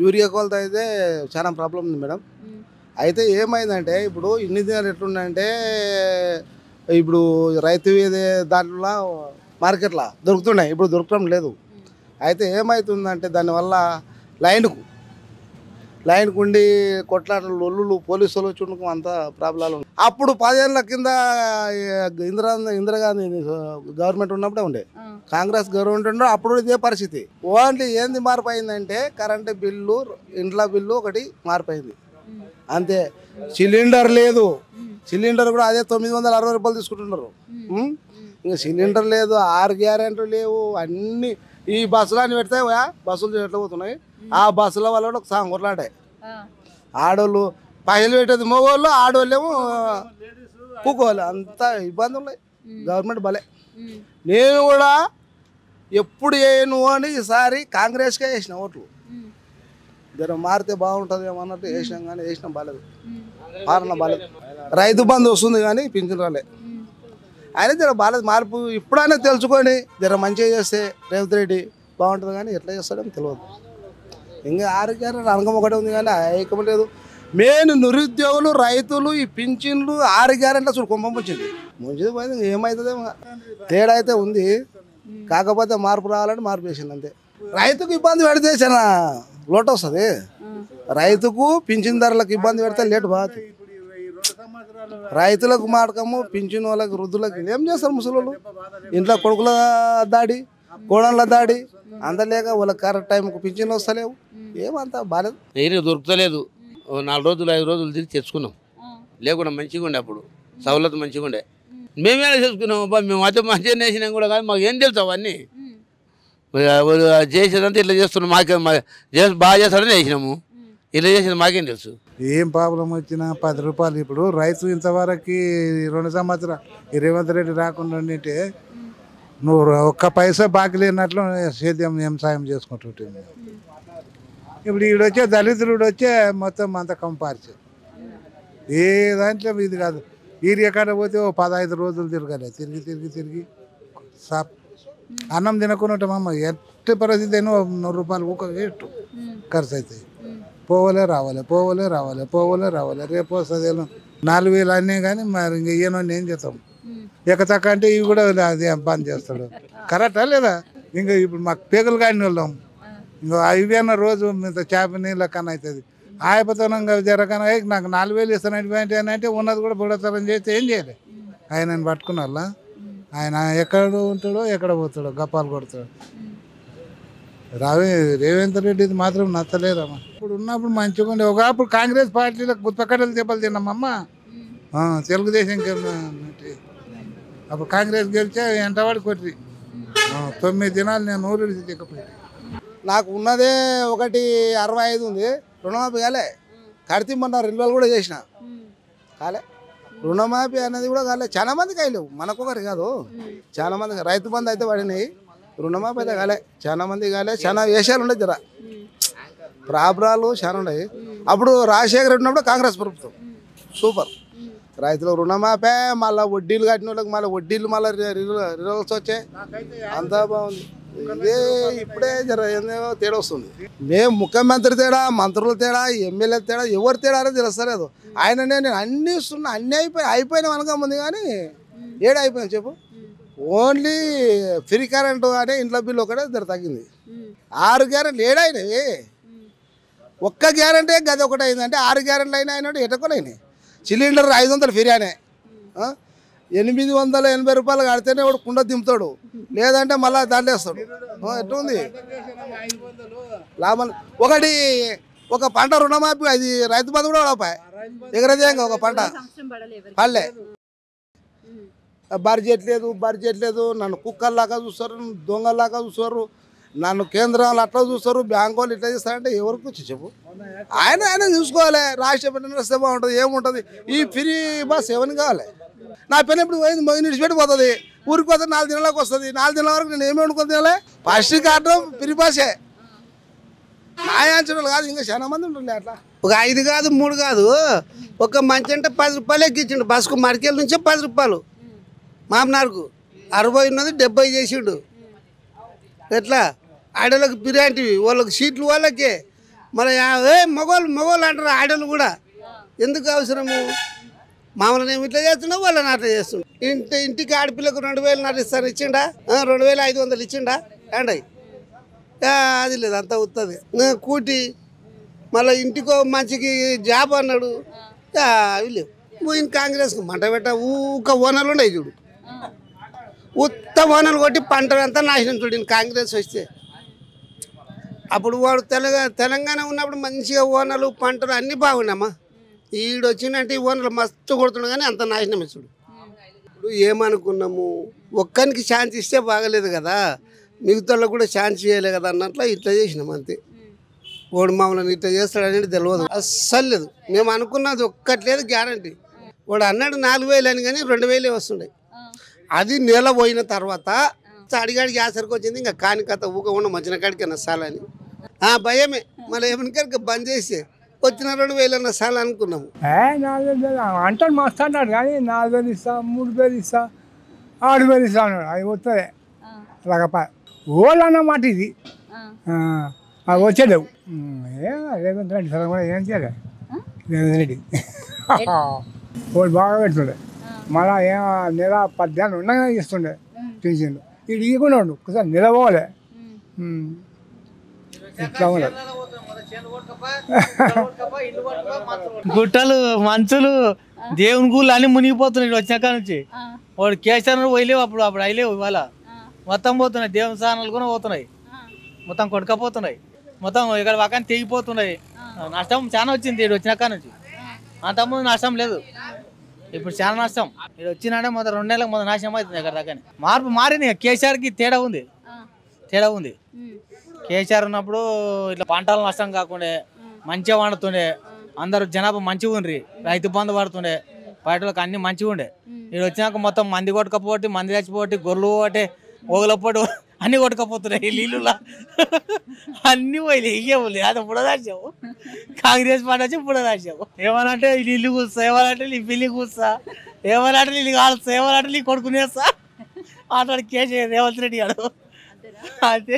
Urea కొలత అయితే చాలా ప్రాబ్లం ఉంది మేడం. అయితే ఏమైందంటే ఇప్పుడు ఇన్ని దినాలు ఎట్లున్నాయంటే ఇప్పుడు రైతు దాంట్లో మార్కెట్లో దొరుకుతున్నాయి, ఇప్పుడు దొరకడం లేదు. అయితే ఏమవుతుందంటే దానివల్ల లైన్కు ఉండి కొట్లాటలు లొల్లులు పోలీసు వాళ్ళు చుట్టూ అంత ప్రాబ్లాలు. అప్పుడు 10 ఏళ్ళ కింద ఇందిరాగాంధీ గవర్నమెంట్ ఉన్నప్పుడే ఉండే, కాంగ్రెస్ గవర్నమెంట్ ఉండే అప్పుడు ఇదే పరిస్థితి. ఓన్లీ ఏంది మార్పు అయిందంటే కరెంటు బిల్లు, ఇంట్లో బిల్లు ఒకటి మార్పు అయింది అంతే. సిలిండర్ లేదు, సిలిండర్ కూడా అదే 960 రూపాయలు తీసుకుంటున్నారు. ఇంకా సిలిండర్ లేదు, 6 గ్యారెంటీలు లేవు. అన్నీ ఈ బస్సులు అని పెడితే బస్సులు ఎట్లా పోతున్నాయి, ఆ బస్సుల వల్ల కూడా ఒక సాంగ్ కొట్లాడే. ఆడోళ్ళు పైసలు పెట్టేది మగవాళ్ళు, ఆడవాళ్ళేమో కూకోవాలి. అంత ఇబ్బంది ఉన్నాయి. గవర్నమెంట్ భలే. నేను కూడా ఎప్పుడు వేయను అని ఈసారి కాంగ్రెస్కే వేసిన ఓట్లు. జర మారితే బాగుంటుంది ఏమన్నట్టు వేసినాం, కానీ వేసినాం బాగాలేదు, పాలన బాగాలేదు. రైతు బంధు వస్తుంది కానీ పింఛన్ రాలే. అయినా జర బాగాలేదు మార్పు. ఇప్పుడైనా తెలుసుకొని జర మంచిగా చేస్తే రేవంత్ రెడ్డి బాగుంటుంది, కానీ ఎట్లా చేస్తాడని తెలియదు. ఇంకా ఆరోగ్యాన్ని రంగం ఒకటే ఉంది కానీ ఐక్యం లేదు. మెయిన్ నిరుద్యోగులు, రైతులు, ఈ పింఛన్లు 6 గ్యారెంటీలు చూడు కుంభం వచ్చింది. ముందు పోయింది, ఏమవుతుందేమో తేడా అయితే ఉంది. కాకపోతే మార్పు రావాలని మార్పు చేసింది అంతే. రైతుకు ఇబ్బంది పెడితే చాలా లోటు వస్తుంది. రైతుకు పింఛన్ ధరలకు ఇబ్బంది పెడితే లేటు బాగుంది. రైతులకు మాటకము, పింఛన్ వాళ్ళకి, వృద్ధులకు ఏం చేస్తారు ముసలోళ్ళు? ఇంట్లో కొడుకుల దాడి, కోడళ్ళ దాడి అందలేక వాళ్ళకి కరెక్ట్ టైంకు పింఛన్ వస్తలేవు. ఏమంతా బాగాలేదు. నీరు దొరుకుతలేదు. 4 రోజులు 5 రోజులు తిరిగి తెచ్చుకున్నాం. లేకుండా మంచిగా ఉండే, అప్పుడు సౌలత్ మంచిగా ఉండే. మేమేలా చేసుకున్నాం అబ్బా, మేము అయితే మంచిగా వేసినాం కూడా, కానీ మాకు ఏం తెలుసు అవన్నీ. చేసేదంతా ఇట్లా చేస్తున్నాం, మాకే బాగా చేస్తాడని వేసినాము. ఇట్లా చేసేది మాకేం తెలుసు. ఏం ప్రాబ్లం వచ్చినా 10 రూపాయలు. ఇప్పుడు రైతు ఇంతవరకు 2 సంవత్సరాలు రేవంత్ రెడ్డి రాకుండా ఉండింటే నువ్వు ఒక్క పైసా బాకీ లేనట్లు సేద్యం ఏం సాయం చేసుకుంటుంటే. ఇప్పుడు ఈడొచ్చే దళితుడు వచ్చే మొత్తం అంత కంపార్చి ఏ దాంట్లో ఇది కాదు. ఈరియా కాడ పోతే 15 రోజులు తిరగాలి, తిరిగి సాప్ అన్నం తినకున్నట్టమ్మా. ఎట్టి పరిస్థితి అయినా 100 రూపాయలు ఒక వేస్ట్ ఖర్చు అవుతాయి. పోవలే రావాలి. రేపు వస్తుంది 4,000 అన్నీ, కానీ మరి ఇంక ఈయన ఏం చేస్తాం. ఎక్కతక్క అంటే ఇవి కూడా అది బంద్ చేస్తాడు. కరెక్టా లేదా? ఇంకా ఇప్పుడు మాకు పేగులు కాని వెళ్దాం. ఇంకా ఇవన్న రోజు మీతో చేప నీళ్ళ కన్నా అవుతుంది. ఆయపతనంగా జరగన నాకు 4,000 ఇస్తానంటే అంటే ఉన్నది కూడా బుడతనం చేస్తే ఏం చేయలే. ఆయనని పట్టుకున్న వాళ్ళ ఆయన ఎక్కడ ఉంటాడో ఎక్కడ పోతాడో గప్పాలు కొడతాడు. రేవంత్ రెడ్డిది మాత్రం నచ్చలేదమ్మా. ఇప్పుడు ఉన్నప్పుడు మంచిగా ఉండే. ఒకప్పుడు కాంగ్రెస్ పార్టీలో గుత్తకట్టలు దెబ్బలు తిన్నామమ్మా. తెలుగుదేశం అప్పుడు కాంగ్రెస్ గెలిచే ఎంటవాడి కొట్టి 9 దినాలు నేను ఊరు దిక్కపోయి. నాకు ఉన్నదే 165 ఉంది. రుణమాఫీ కాలే. కడితే మొన్న 2 వేలు కూడా చేసిన కాలే. రుణమాఫీ అనేది కూడా కాలే. చాలా మందికి అయ్యలేవు, మనకొకరు కాదు, చాలా మంది. రైతు బంధు అయితే పడినాయి, రుణమాఫీ అయితే కాలే. చాలా మంది కాలే. చాలా వేషాలు ఉండే, జర ప్రాబ్రాలు చాలా ఉన్నాయి. అప్పుడు రాజశేఖర్ రెడ్డి ఉన్నప్పుడు కాంగ్రెస్ ప్రభుత్వం సూపర్. రైతులకు రుణమాఫే, మళ్ళీ వడ్డీలు కట్టిన వాళ్ళకి మళ్ళీ వడ్డీలు మళ్ళీ రిజల్ట్స్ వచ్చాయి. అంతా బాగుంది. ఇదే ఇప్పుడే జర ఏందో తేడా వస్తుంది. మేము ముఖ్యమంత్రి తేడా, మంత్రుల తేడా, ఎమ్మెల్యే తేడా, ఎవరు తేడా అనేది తెలుస్తలేదు. ఆయననే నేను అన్నీ ఇస్తున్నా, అన్నీ అయిపోయినా అనగా ఉంది, కానీ ఏడా అయిపోయింది చెప్పు. ఓన్లీ ఫ్రీ కరెంటు అనే ఇంట్లో బిల్లు ఒకటే జర తగ్గింది. 6 గ్యారెంటీలు ఏడైనాయి. ఒక్క గ్యారెంటీ గది ఒకటి అయిందంటే 6 గ్యారెంటీలు అయినా అయినట్టు ఎటకొనైనాయి. సిలిండర్ 500 ఫిర్యానే, 880 రూపాయలు కడితేనే వాడు కుండ దింపుతాడు, లేదంటే మళ్ళీ దాంట్లో వేస్తాడు. ఎట్లుంది లాభం. ఒక పంట రుణమాఫీ, అది రైతు బంధు కూడా పడపాయి. ఎగరదేంగా ఒక పంట పల్లె. బడ్జెట్ లేదు. నన్ను కుక్కల్లాగా చూస్తారు, దొంగల్లాగా చూస్తారు. నన్ను కేంద్రాలు అట్లా చూస్తారు, బ్యాంకు వాళ్ళు ఇట్లా చేస్తారంటే ఎవరికి వచ్చి చెప్పు. ఆయన చూసుకోవాలి. రాష్ట్ర పెట్టిన వస్తే బాగుంటుంది. ఏముంటుంది ఈ ఫ్రీ బస్ ఎవరికి కావాలి? నా పని ఇప్పుడు పోయింది, విడిచిపెట్టి పోతుంది. ఊరికి పోతే 4 దినాలకు వస్తుంది. 4 దినాల వరకు నేను ఏమి వండుకొని తినాలి? ఫస్ట్ కావడం ఫ్రీ బస్సే. నాయాంచడం కాదు, ఇంకా చాలా మంది ఉంటుంది అట్లా. ఒక 5 కాదు 3 కాదు, ఒక మంచి అంటే 10 రూపాయలు ఎక్కించిండు బస్కు. మడికేళ్ళ నుంచే 10 రూపాయలు. మామనార్కు 60 ఉన్నది 70 చేసిండు. ఎట్లా ఆడోళ్ళకి బిర్యానీ, వాళ్ళకి సీట్లు వాళ్ళకే, మరి మగవాళ్ళు అంటారు ఆడోళ్ళు కూడా ఎందుకు అవసరము మామూలు నేను ఇట్లా చేస్తున్నా వాళ్ళని అట్లా చేస్తుండే ఇంటికి ఆడపిల్లకు 2000 ఇస్తాను ఇచ్చిండా 2500 ఇచ్చిండా అండి అది లేదు అంతా ఉత్తది కూటి మళ్ళీ ఇంటికో మంచికి జాబ్ అన్నాడు అవి లేవు పోయిన కాంగ్రెస్కి మంట పెట్ట ఊక ఓనర్లు ఉన్నాయి చూడు ఉత్త ఓనర్లు కొట్టి పంటలంతా నాశనం చూడు కాంగ్రెస్ వస్తే అప్పుడు వాడు తెలంగాణ ఉన్నప్పుడు మంచిగా ఓనర్లు పంటలు అన్నీ బాగున్నాయమ్మా ఈడు వచ్చిందంటే ఈ ఓనర్లు మస్తు కొడుతున్నాడు కానీ అంత నాశనం చూడు ఇప్పుడు ఏమనుకున్నాము ఒక్కరికి ఛాన్స్ ఇస్తే బాగలేదు కదా మిగతా కూడా ఛాన్స్ చేయలే కదా అన్నట్లు ఇట్లా చేసినాం అంతే వాడు మమ్మల్ని ఇట్లా చేస్తాడనేది తెలియదు అస్సలు లేదు మేము అనుకున్నది ఒక్కట్లేదు గ్యారంటీ వాడు అన్నాడు 4000 అని కానీ 2000 వస్తుండే అది నెల పోయిన తర్వాత అడిగాడికి ఆసరికి వచ్చింది ఇంకా కాని కథ ఊక ఉన్న మంచిన కాడికి నష్టాలని భయమే మళ్ళీ ఏమనికరికి బంద్ చేసి వచ్చిన 2000 అన్న సార్లు అనుకున్నాము 4000 అంటాడు మస్తు అంటాడు కానీ 4000 ఇస్తా 3000 ఇస్తా 6000 ఇస్తా అన్నాడు అది వస్తుంది రకపా ఓళ్ళు అన్నమాట ఇది వచ్చేలేవు రేవంత్ రెడ్డి సార్ కూడా ఏం చేయాలి రేవంత్ రెడ్డి వాళ్ళు బాగా పెడుతుండే మళ్ళా ఏం నెల 10 ఉండగా ఇస్తుండే పింఛన్లు ఇది ఇవ్వకుండా ఉండు ఒకసారి నిలబోలే ఇట్లా ఉండదు గుట్టలు మంచులు దేవుని గుళ్ళు అన్ని మునిగిపోతున్నాయి వచ్చినాక నుంచి వాడు కేసీఆర్ పోయలేవు అప్పుడు అయిలేవు ఇవాళ మొత్తం పోతున్నాయి దేవుని స్థానాలు కూడా పోతున్నాయి మొత్తం కొట్టుకపోతున్నాయి మొత్తం ఇక్కడ పక్కన తెగిపోతున్నాయి నష్టం చాలా వచ్చింది ఇక్కడ వచ్చినాక నుంచి అంతకుముందు నష్టం లేదు ఇప్పుడు చాలా నష్టం ఇక్కడ వచ్చినాడే మొదటి 2 నెలలకు మొదటి నాశనం అవుతుంది ఇక్కడ దగ్గర మార్పు మారింది కేసీఆర్కి తేడా ఉంది కేసీఆర్ ఉన్నప్పుడు ఇట్లా పంటలు నష్టం కాకుండా మంచిగా వండుతుండే అందరూ జనాభా మంచిగా ఉండ్రి రైతు బంధు పడుతుండే బయటలకు అన్ని మంచిగా ఉండే ఇక్కడ వచ్చినాక మొత్తం మంది కొట్టుకపోటి మంది చచ్చిపోటి గొర్రెలు పోటీ ఓగలపోటీ అన్ని కొట్టుకపోతున్నాయి నీళ్ళులా అన్ని పోయి ఇవ్వలే అది పుడదాచావు కాంగ్రెస్ పార్టీ వచ్చి పుడదాచావు ఏమనంటే నీళ్ళు కూస్తా ఏమనంటే నీ పిల్లి కూస్తా ఏమనంటే నీళ్ళు కాలుస్తా ఏమనంటే నీ కొడుకునేస్తా అతడు కేసీఆర్ రేవంత్ రెడ్డి గారు అంతే